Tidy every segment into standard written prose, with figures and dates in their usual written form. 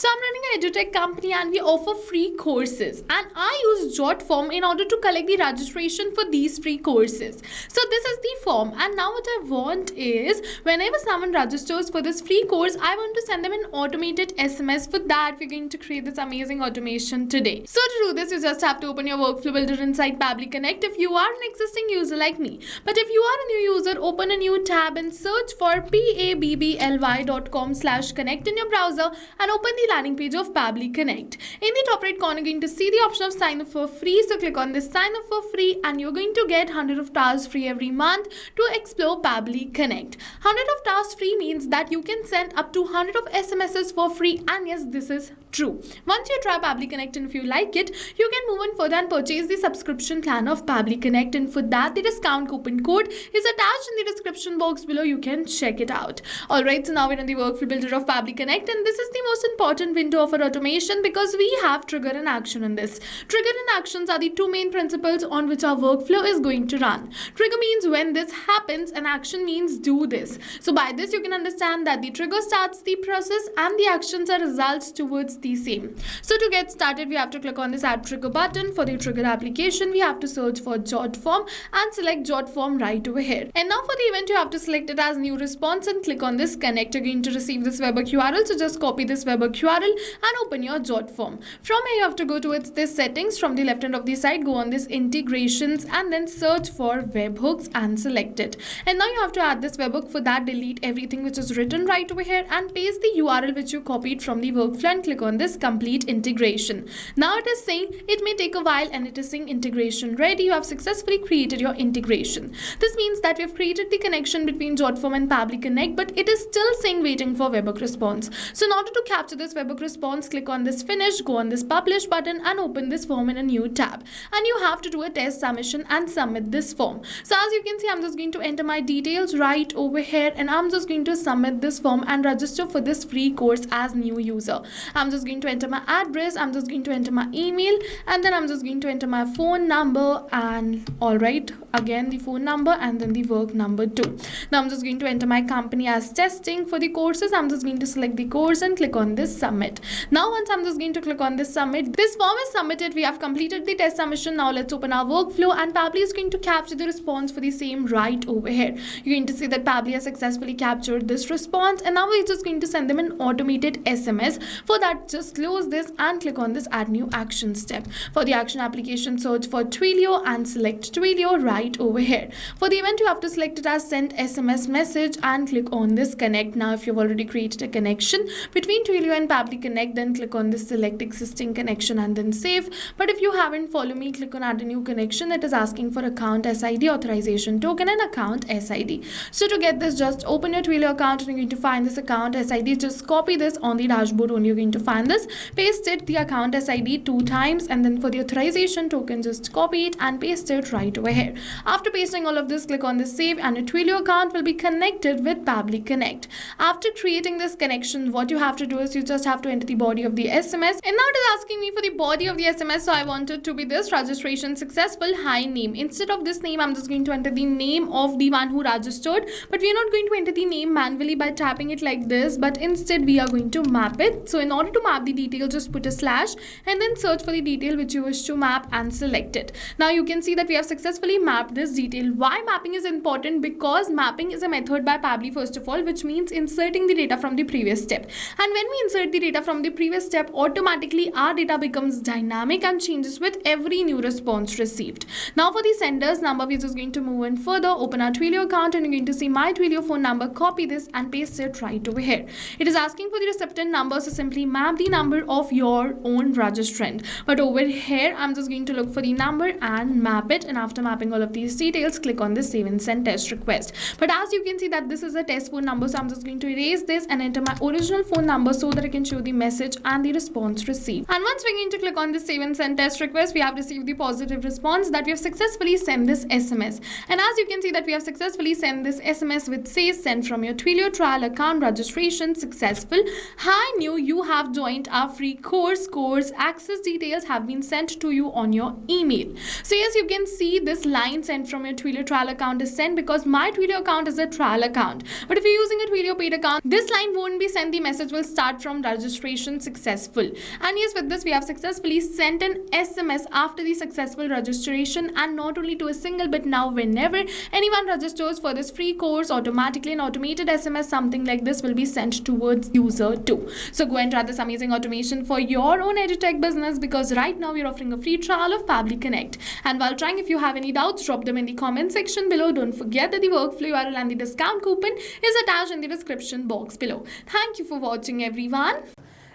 So I'm running an edutech company and we offer free courses, and I use JotForm in order to collect the registration for these free courses. So this is the form, and now what I want is whenever someone registers for this free course, I want to send them an automated SMS. For that, we're going to create this amazing automation today. So to do this, you just have to open your workflow builder inside Pabbly Connect if you are an existing user like me. But if you are a new user, open a new tab and search for pabbly.com/connect in your browser and open the landing page of Pabbly Connect. In the top right corner, you're going to see the option of sign up for free. So click on this sign up for free and you're going to get 100 of tasks free every month to explore Pabbly Connect. 100 of tasks free means that you can send up to 100 of SMSs for free, and yes, this is true. Once you try Pabbly Connect and if you like it, you can move on further and purchase the subscription plan of Pabbly Connect, and for that the discount coupon code is attached in the description box below. You can check it out. Alright, so now we're in the workflow builder of Pabbly Connect, and this is the most important window of our automation because we have trigger and action in this. Trigger and actions are the two main principles on which our workflow is going to run. Trigger means when this happens and action means do this. So by this you can understand that the trigger starts the process and the actions are results towards the same. So to get started, we have to click on this add trigger button. For the trigger application, we have to search for JotForm and select JotForm right over here. And now for the event, you have to select it as new response and click on this connect. You're going to receive this webhook URL. So just copy this webhook URL and open your JotForm. From here, you have to go towards this settings. From the left hand of the side, go on this integrations and then search for webhooks and select it. And now you have to add this webhook. For that, delete everything which is written right over here and paste the URL which you copied from the workflow and click on this complete integration. Now it is saying it may take a while and it is saying integration ready. You have successfully created your integration. This means that we have created the connection between JotForm and Pabbly Connect, but it is still saying waiting for webhook response. So in order to capture this webhook response, click on this finish, go on this publish button and open this form in a new tab. And you have to do a test submission and submit this form. So as you can see, I'm just going to enter my details right over here and I'm just going to submit this form and register for this free course as new user. I'm just going to enter my address, I'm just going to enter my email, and then I'm just going to enter my phone number, and alright, again the phone number and then the work number too. Now I'm just going to enter my company as testing. For the courses, I'm just going to select the course and click on this submit. Now once I'm just going to click on this submit, this form is submitted. We have completed the test submission. Now let's open our workflow and Pabbly is going to capture the response for the same right over here. You're going to see that Pabbly has successfully captured this response, and now we're just going to send them an automated SMS. For that, just close this and click on this add new action step. For the action application, search for Twilio and select Twilio right over here. For the event, you have to select it as send SMS message and click on this connect. Now if you've already created a connection between Twilio and Pabbly Connect, then click on this select existing connection and then save. But if you haven't, follow me, click on add a new connection. It is asking for account SID, authorization token and account SID. So to get this, just open your Twilio account and you're going to find this account SID. Just copy this on the dashboard only. You're going to find this, paste it the account SID 2 times, and then for the authorization token, just copy it and paste it right over here. After pasting all of this, click on this save and your Twilio account will be connected with Pabbly Connect. After creating this connection, what you have to do is you just have to enter the body of the SMS, and now it is asking me for the body of the SMS. So I want it to be this registration successful, hi name. Instead of this name, I'm just going to enter the name of the one who registered, but we are not going to enter the name manually by tapping it like this, but instead we are going to map it. So in order to map the detail, just put a slash and then search for the detail which you wish to map and select it. Now you can see that we have successfully mapped this detail. Why mapping is important? Because mapping is a method by Pabbly first of all, which means inserting the data from the previous step. And when we insert the data from the previous step, automatically our data becomes dynamic and changes with every new response received. Now for the sender's number, we're just going to move in further, open our Twilio account and you're going to see my Twilio phone number, copy this and paste it right over here. It is asking for the recipient number, so simply map the number of your own registrant. But over here, I'm just going to look for the number and map it, and after mapping all of these details, click on the save and send test request. But as you can see that this is a test phone number, so I'm just going to erase this and enter my original phone number so that I can show the message and the response received. And once we're going to click on the save and send test request, we have received the positive response that we have successfully sent this SMS. And as you can see that we have successfully sent this SMS which says sent from your Twilio trial account, registration successful. Hi new, you have joined our free course. Course access details have been sent to you on your email. So yes, you can see this line sent from your Twilio trial account is sent because my Twilio account is a trial account. But if you're using a Twilio paid account, this line won't be sent. The message will start from registration successful. And yes, with this we have successfully sent an SMS after the successful registration, and not only to a single, but now whenever anyone registers for this free course, automatically an automated SMS something like this will be sent towards user too. So go and try this amazing automation for your own edutech business, because right now we're offering a free trial of Pabbly Connect. And while trying, if you have any doubts, drop them in the comment section below. Don't forget that the workflow URL and the discount coupon is attached in the description box below. Thank you for watching, everyone.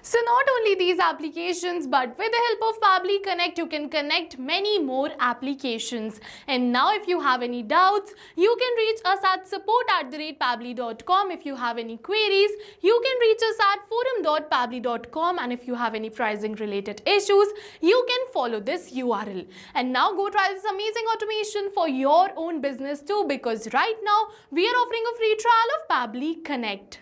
So not only these applications, but with the help of Pabbly Connect, you can connect many more applications. And now if you have any doubts, you can reach us at support@pabbly.com. If you have any queries, you can reach us at forum.pabbly.com. And if you have any pricing related issues, you can follow this URL. And now go try this amazing automation for your own business too, because right now we are offering a free trial of Pabbly Connect.